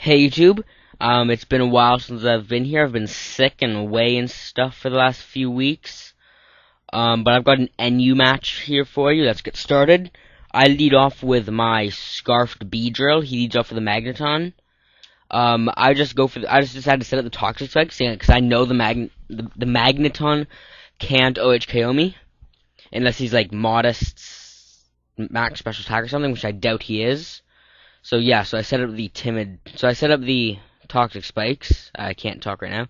Hey YouTube, it's been a while since I've been here. I've been sick and away and stuff for the last few weeks. But I've got an NU match here for you. Let's get started. I lead off with my Scarfed B drill. He leads off with the Magneton. I just decided to set up the Toxic Spike because I know the Magneton can't OHKO me unless he's like modest max special attack or something, which I doubt he is. So yeah, so I set up the Toxic Spikes. I can't talk right now.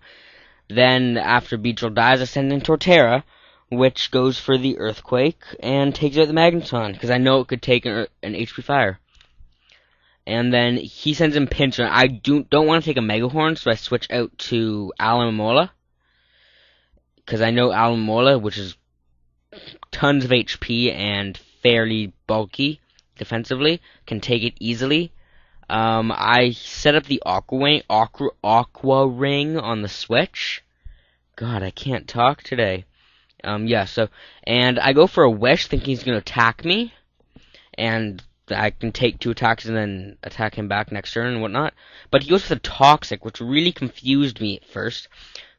Then after Beetle dies, I send in Torterra, which goes for the Earthquake and takes out the Magneton because I know it could take an HP Fire. And then he sends in Pinsir. I don't want to take a Mega Horn, so I switch out to Alamola because I know Alamola, which is tons of HP and fairly bulky defensively, can take it easily. I set up the Aqua Ring on the Switch. God, I can't talk today. Yeah, and I go for a Wish thinking he's going to attack me, and I can take 2 attacks and then attack him back next turn and whatnot. But he goes for the Toxic, which really confused me at first,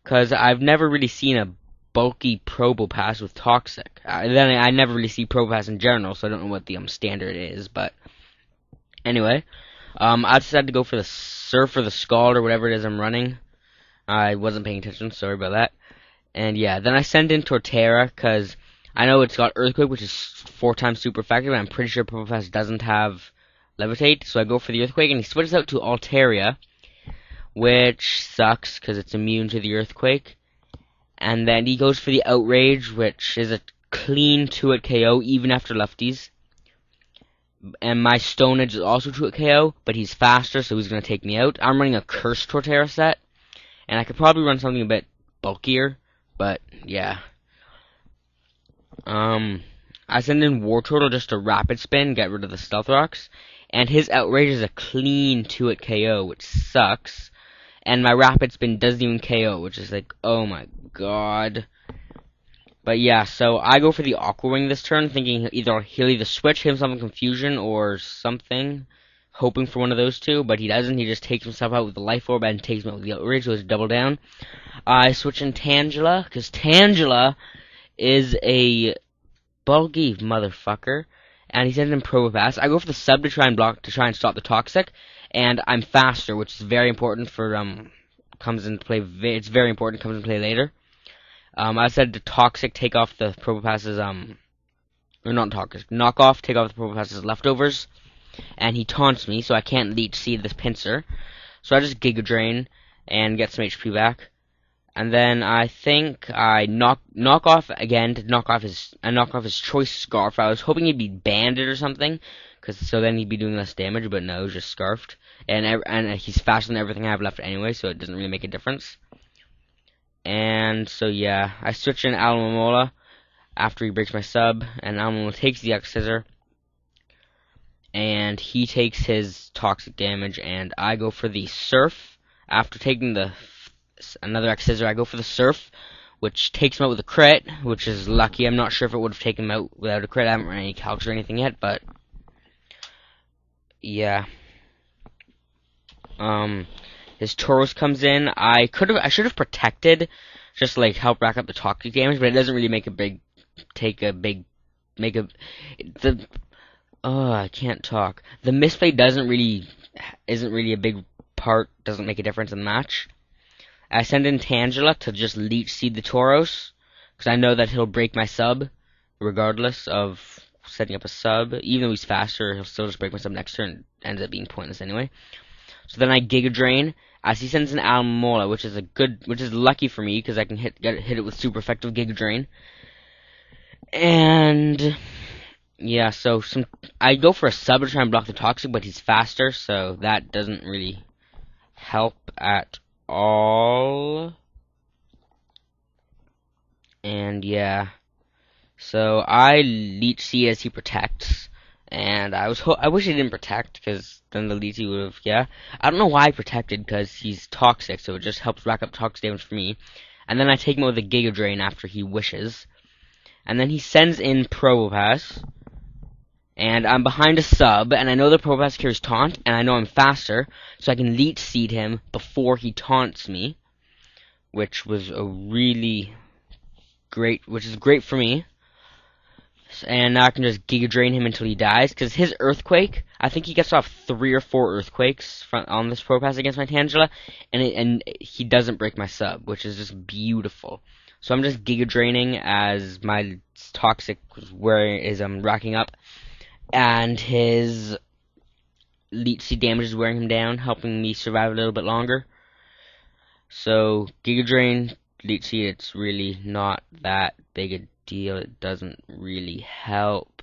because I've never really seen a bulky Probopass with Toxic. I never really see Probopass in general, so I don't know what the standard is, but anyway, I decided to go for the Surf or the Scald or whatever it is I'm running. I wasn't paying attention, sorry about that. And yeah, then I send in Torterra, because I know it's got Earthquake, which is 4 times super effective, and I'm pretty sure Probopass doesn't have Levitate, so I go for the Earthquake, and he switches out to Altaria, which sucks, because it's immune to the Earthquake. And then he goes for the Outrage, which is a clean 2-hit KO, even after lefties. And my Stone Edge is also 2-hit KO, but he's faster, so he's going to take me out. I'm running a Cursed Torterra set, and I could probably run something a bit bulkier, but yeah. I send in Wartortle just to Rapid Spin, get rid of the Stealth Rocks, and his Outrage is a clean 2-hit KO, which sucks. And my Rapid Spin doesn't even KO, which is like, oh my god. But yeah, so I go for the Aqua Ring this turn, thinking he'll either switch himself in Confusion or something, hoping for one of those two, but he doesn't. He just takes himself out with the Life Orb and takes him out with the Outrage, so it's double down. I switch in Tangela, because Tangela is a bulky motherfucker, and he sends in Probopass. I go for the Sub to try and stop the Toxic, and I'm faster, which is very important for comes into play. It's very important. Comes into play later. I said the Toxic take off the Probopass's or not Toxic, knock off, take off the Probopass's leftovers, and he taunts me, so I can't Leech Seed this Pinsir. So I just Giga Drain and get some HP back, and then I think I knock off again to knock off his Choice Scarf. I was hoping he'd be banded or something, so then he'd be doing less damage, but no, just Scarfed, and he's faster than everything I have left anyway, so it doesn't really make a difference. And so yeah, I switch in Alamola after he breaks my sub, and Alamola takes the X Scissor, and he takes his Toxic damage, and I go for the Surf. After taking another X Scissor, I go for the Surf, which takes him out with a crit, which is lucky. I'm not sure if it would have taken him out without a crit. I haven't run any calcs or anything yet, but yeah. His Tauros comes in. I should have protected, just like help rack up the Toxic damage, but it doesn't really make I can't talk. The misplay isn't really a big part, doesn't make a difference in the match. I send in Tangela to just Leech Seed the Tauros, because I know that he'll break my sub, regardless of setting up a sub. Even though he's faster, he'll still just break my sub next turn, and ends up being pointless anyway. So then I Giga Drain, as he sends in Alamola, which is lucky for me, because I can hit it with super effective Giga Drain. And yeah, so I go for a sub to try and block the Toxic, but he's faster, so that doesn't really help at all. And yeah, so I Leech Seed as he protects, and I wish he didn't protect, because then the Leech Seed would have, yeah. I don't know why I protected, because he's Toxic, so it just helps rack up Toxic damage for me. And then I take him out with a Giga Drain after he wishes. And then he sends in Probopass, And I'm behind a sub, and I know the Pro Pass carries taunt, and I know I'm faster, so I can leech seed him before he taunts me, which is great for me. And now I can just Giga Drain him until he dies, because his Earthquake, I think he gets off 3 or 4 Earthquakes on this Pro Pass against my Tangela, and he doesn't break my sub, which is just beautiful. So I'm just Giga Draining as my Toxic is racking up, and his Leech Seed damage is wearing him down, helping me survive a little bit longer. So Giga Drain, Leech Seed, it's really not that big a deal. It doesn't really help.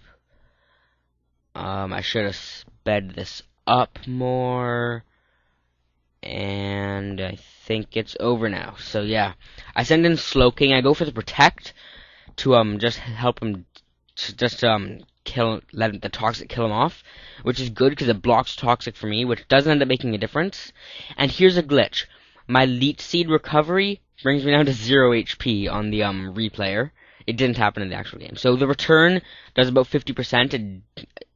I should have sped this up more, and I think it's over now. So yeah, I send in Slowking. I go for the Protect to just help him, let the Toxic kill him off, which is good because it blocks Toxic for me, which doesn't end up making a difference. And here's a glitch: my Leech Seed recovery brings me down to 0 HP on the replayer. It didn't happen in the actual game. So the return does about 50%,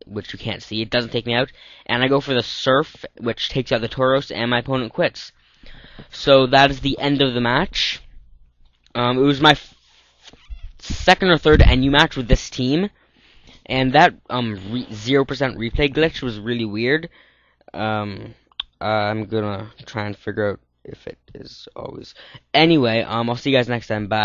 which you can't see. It doesn't take me out. And I go for the Surf, which takes out the Tauros, and my opponent quits. So that is the end of the match. It was my second or third NU match with this team. And that 0% replay glitch was really weird. I'm gonna try and figure out if it is always. Anyway, I'll see you guys next time. Bye.